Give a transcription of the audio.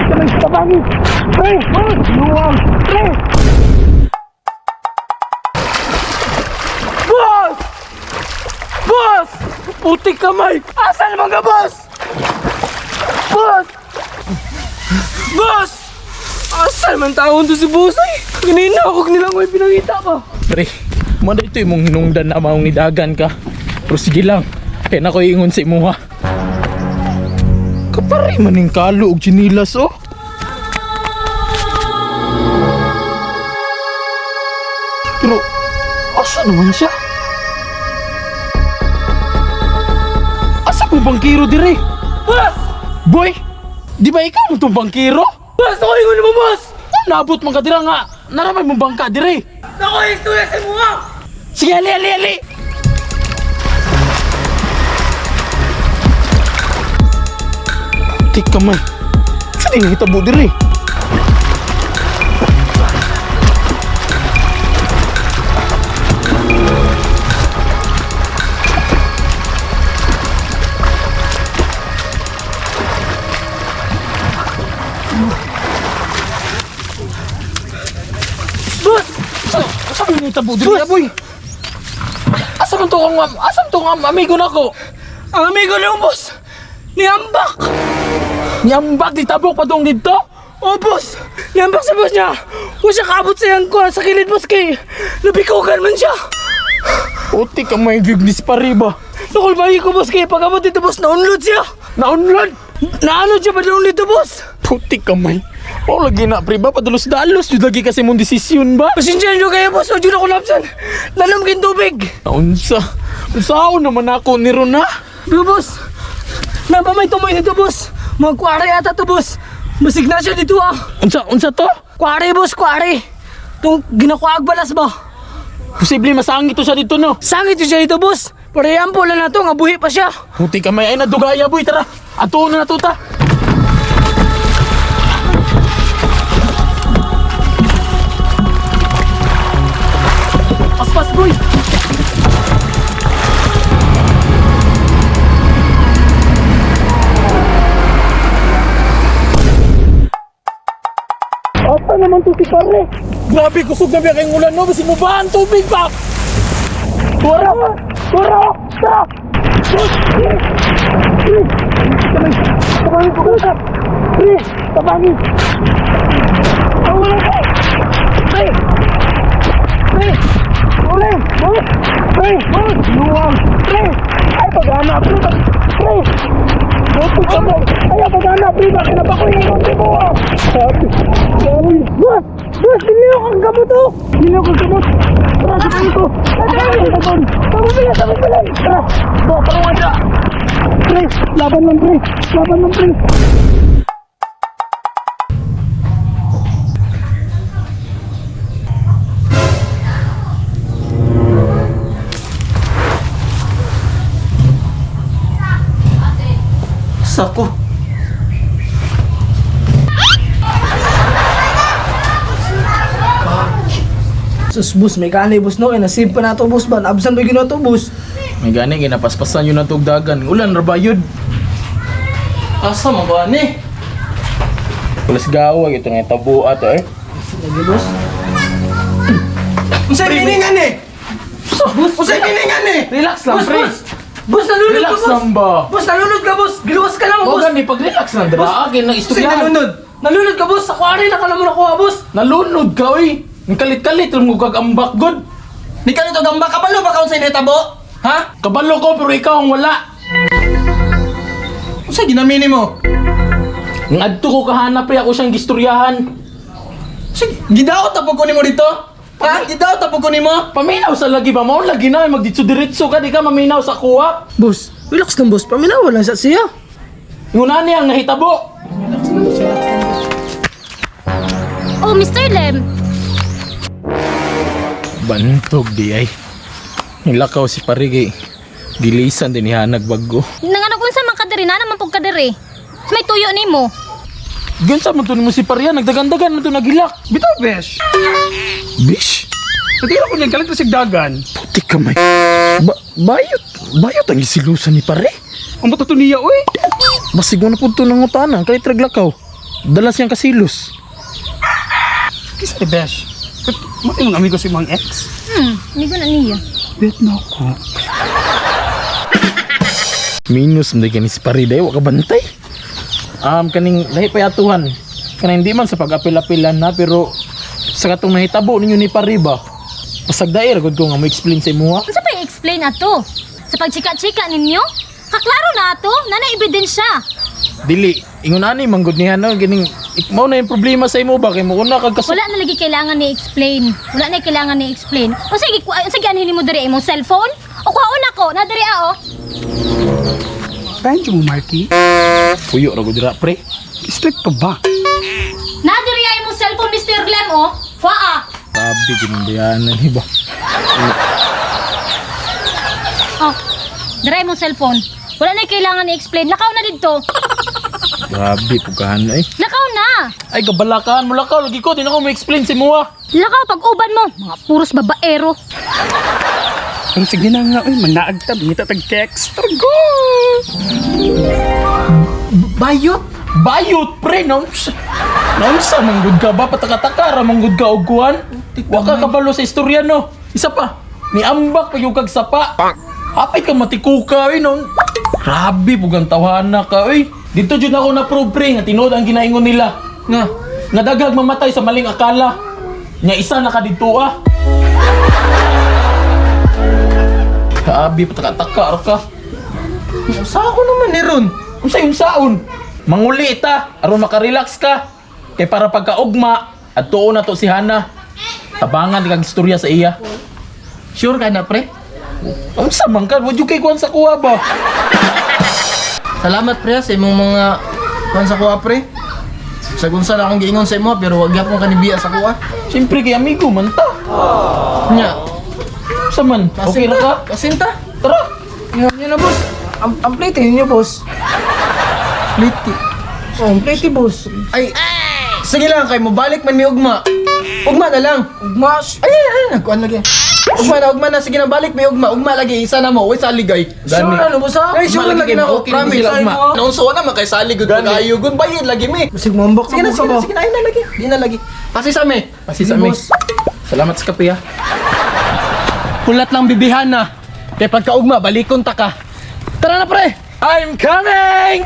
Kamay sa tabangi. Pre! Luwag! Pre! Boss! Boss! Putik kamay! Asan mga boss? Boss! Boss! Asan man taon to si boss ay? Ganina ako nilang may pinangita pa. Pre, manda ito yung mong hinungdan na maong nidagan ka. Pero sige lang, kaya na ko iingon sa imuha. Kapari maning kalo og chinilas oh. Pero, asa naman siya? Asa mo bangkiro dire? Boss! Boy, di ba ikaw mo itong bangkiro? Boss! Ako ingon mo boss! Nabot man ka dira nga, naramay mo bangka dire. Ako istorya sa mga! Sige, ali! Tik kamay. Saan yung hitabo diri? Boss! Saan yung hitabo diri, boy? Asa man to ang amigo nako? Ang amigo niyo boss! Niambak! Nyambak di tabok pa dong dito? Oh boss! Niambak sa boss niya! Huwag siya kaabot sa yan ko sa kilid boss kay nabikugan man siya! Uti ka may gignis pa riba. Nakulbahi ko boss kay pag-abot dito boss naunlod siya! Naunlad! Naano siya pa doon dito boss! Puti ka may. O lagi na priba padalos-dalos. Yun lagi kasi mong desisyon ba? Pasensya nyo kayo boss! Huwag yun ako lapsan! Lalumkin tubig! Naunsa? Usaon naman ako ni Ron ha? Pero boss! Napamay tumoy dito boss! Mga kware ata to boss! Masig na siya dito ah! Unsa to? Kware boss! Kware! Itong ginakuag balas ba? Posible masangit to siya dito no? Sangit yun siya dito boss! Pareham po lang na to nga buhi pa siya! Puti ka may ay nadugaya boy tara. Ato na natuta. Paspas boy! Asa naman to si pare? Grabe kusog na biya kayong ulan no? Basi mo ba ang tubig pa? Tura! Tara! Tabangi ko ka! Pre! Tabangi! Tawala ka! Pre! Pre! Uling! Boss! Pre! Boss! Luwag! Pre! Ay pag-ana! Pre! Pre! Boss! Ka mo! Ay pag-ana! Pre! Bakit na ba ko yung konti mo? Sabi! Boss! Boss! Diniyo kang gamot oh! Diniyo kang gamot! Tara! Sabi ko! Sabi pala! Tara! Tulungan siya! Pre! Laban lang pre! Laban lang pre! Sako. Sus boss, may kanay boss no, nasave pa na to boss ba? Absent ba gina to boss? May gani ginapaspasan yun na tugdagan. Ulan rabayod. Asa mo ba ni? Pulas gawa ito nga tabo ato eh. Lagi boss. Usay piningan eh! Boss, Usay piningan eh! Relax lang boss, pre. boss! Boss, nalunod Relax ka boss! lang ba? Boss, nalunod ka boss! Giluwas ka lang Huwag boss! gani pag-relax lang dira. Agin ng Usay istoryahan. nalunod! Nalunod ka boss! Sa kwari na ka naman nakuha boss! Nalunod ka oy. Ang kalit-kalit ron mo kagambak god. Di ka nito gamba kabalo ba kaon sa netabo? Ha? Kabalo ko pero ikaw ang wala. Usay ginamini mo? Ang adto ko kahanap ako siyang gistoryahan. Usay gidaot tapos kunin mo dito? Ha? Gidaot tapos kunin mo? Paminaw sa lagi ba mo? Lagi na magditso-diretso ka di ka maminaw sa kuha. Boss, relax lang boss. Paminawa lang sa siya. Ngunani ang nahitabo. Oh, Mr. Lem. Bantog di ay. Nilakaw si Parigi. Gilisan din niya nagbago. Nanganak unsa man kadiri na naman pug kadiri. May tuyo nimo. Gansa man to nimo si Paria nagdagandagan man to nagilak. Bitaw besh! Bish. Natira ko niyang kalit sa dagan. Puti ka may. Bayot ang isilusan ni Pare. Ang matuto niya, uy. Basig mo na po ito ng utanan, kahit raglakaw. Dala siyang kasilos. Kisa ni Besh. Mati mong amigo si mga ex. Hindi ko na niya. Bet na ako. Minus, hindi ka ni si Pariday, waka bantay. Kaning lahi payatuhan. Kaning hindi man sa pag-apil-apilan na, pero sa katong nahitabo ninyo ni Pariba, pasagdair, agad ko nga mo explain sa imo ha. Ano pa i-explain ato? Sa pagchika-chika ninyo? Kaklaro na ato, nana ebidensya. Dili, ingon ani manggod niya no, gining ikmaw na yung problema sa imo ba kay mo una kag Wala na lagi kailangan ni explain. Wala na kailangan ni explain. O sige anhin mo diri imong cellphone? O kuhaon ako, na diri o. Benjo mo, Marky. Puyo ra gud dira pre. Strict pa ba? Na diri imong cellphone Mr. Lem o. Faa. Sabi ginundianan ni ba. Oh. Diri imong cellphone. Wala na kailangan ni explain. Lakaw na didto. Grabe pugahan eh. Lakaw na. Ay kabalakan mo lakaw lagi ko din ako mo explain sa imo ha. Lakaw pag uban mo. Mga puros babaero. Pero sige na nga, uy. Manaag ta. Bingita tag-text. Targo! Bayot? Bayot pre nonsa. Nonsa manggod ka ba pataka-taka ra manggod ka og kuan? Wa ka kabalo sa istorya no. Isa pa. Ni ambak pa yung kag sapa. Apay ka matikuka eh non. Grabe pugang tawhana ka eh. Dito jud ako na prove pre nga tinuod ang ginaingon nila. Nga dagag mamatay sa maling akala. Nya isa na ka dito ah. Grabe pataka-taka ra ka. Sa ako naman ni Ron. Unsa yung saon? Manguli ta aron makarelax ka. Kay para pagkaugma at tuon na to si Hana. Tabangan kag istorya sa iya. Sure ka na pre? Unsa man ka? Wad yung kay kuan sa kuha ba? Salamat pre sa imong mga kuan sa kuha pre. Sagunsa na akong giingon sa imo pero wag gyapon kanibiya sa kuha. Siyempre kay amigo man ta. Nya, Unsa man? Okay ra ka? Kasinta. Tara. Yun na boss. Ang plate niyo boss. Plate. Oh, ang plate boss. Ay. Sige lang kay mo balik man mi ugma. Ugma na lang. Ugma. Ay, nagkuan lagi. Ugma na sige na balik mi ugma. Ugma lagi isa na mo. Uy salig ay. Gani. Sure ano boss ha? Ay, sure lagi na ako. Okay na Promise sila, ay ugma. mo. Naunso na man kay salig gud kayo gud bayad lagi mi. Sige, mambak Sige na, sige na, ayun na lagi. Di na lagi. Pasi sa me. Pasi sa amin. Salamat sa kape ha. Kulat lang bibihan na. Kaya pagkaugma, balikon ta ka. Tara na pre! I'm coming!